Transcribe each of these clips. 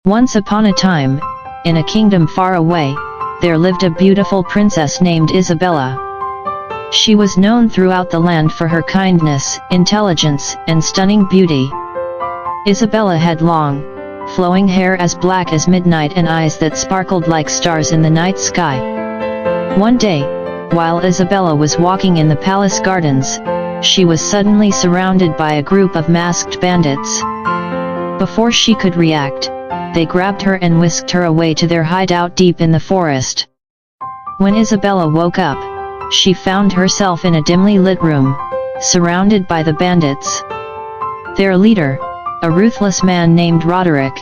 Once upon a time, in a kingdom far away, there lived a beautiful princess named Isabella. She was known throughout the land for her kindness, intelligence, and stunning beauty. Isabella had long, flowing hair as black as midnight and eyes that sparkled like stars in the night sky. One day, while Isabella was walking in the palace gardens, she was suddenly surrounded by a group of masked bandits. Before she could react, they grabbed her and whisked her away to their hideout deep in the forest. When Isabella woke up, she found herself in a dimly lit room, surrounded by the bandits. Their leader, a ruthless man named Roderick,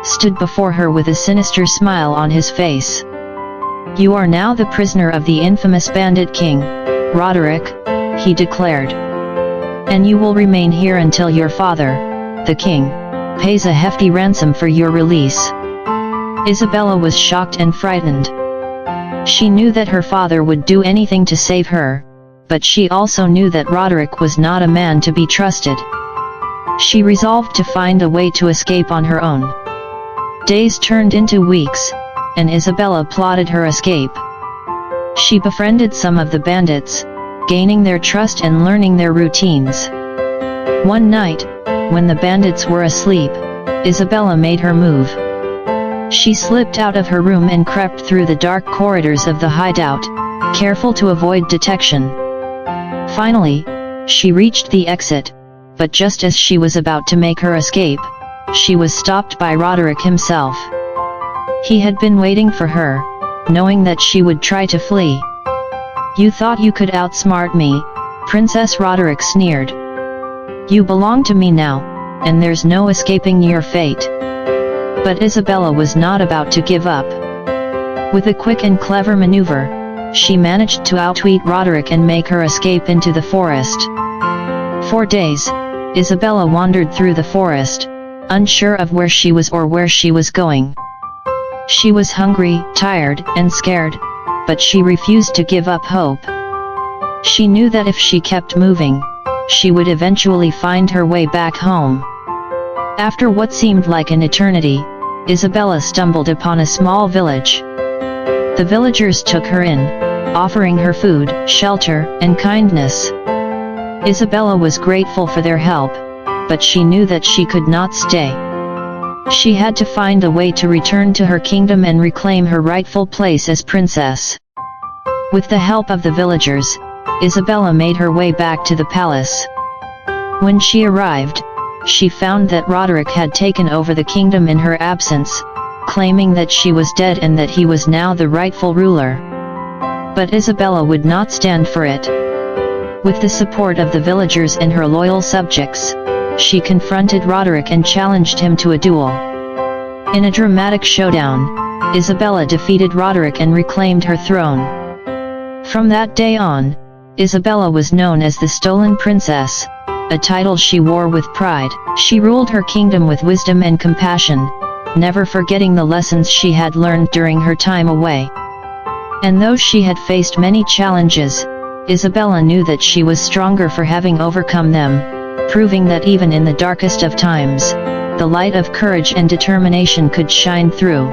stood before her with a sinister smile on his face. "You are now the prisoner of the infamous bandit king, Roderick," he declared. "And you will remain here until your father, the king, pays a hefty ransom for your release." Isabella was shocked and frightened. She knew that her father would do anything to save her, but she also knew that Roderick was not a man to be trusted. She resolved to find a way to escape on her own. Days turned into weeks, and Isabella plotted her escape. She befriended some of the bandits, gaining their trust and learning their routines. One night, when the bandits were asleep, Isabella made her move. She slipped out of her room and crept through the dark corridors of the hideout, careful to avoid detection. Finally, she reached the exit, but just as she was about to make her escape, she was stopped by Roderick himself. He had been waiting for her, knowing that she would try to flee. "You thought you could outsmart me," Princess Roderick sneered. "You belong to me now, and there's no escaping your fate." But Isabella was not about to give up. With a quick and clever maneuver, she managed to outwit Roderick and make her escape into the forest. For days, Isabella wandered through the forest, unsure of where she was or where she was going. She was hungry, tired, and scared, but she refused to give up hope. She knew that if she kept moving, she would eventually find her way back home. After what seemed like an eternity, Isabella stumbled upon a small village. The villagers took her in, offering her food, shelter, and kindness. Isabella was grateful for their help, but she knew that she could not stay. She had to find a way to return to her kingdom and reclaim her rightful place as princess. With the help of the villagers, Isabella made her way back to the palace. When she arrived, she found that Roderick had taken over the kingdom in her absence, claiming that she was dead and that he was now the rightful ruler. But Isabella would not stand for it. With the support of the villagers and her loyal subjects, she confronted Roderick and challenged him to a duel. In a dramatic showdown, Isabella defeated Roderick and reclaimed her throne. From that day on, Isabella was known as the Stolen Princess, a title she wore with pride. She ruled her kingdom with wisdom and compassion, never forgetting the lessons she had learned during her time away. And though she had faced many challenges, Isabella knew that she was stronger for having overcome them, proving that even in the darkest of times, the light of courage and determination could shine through.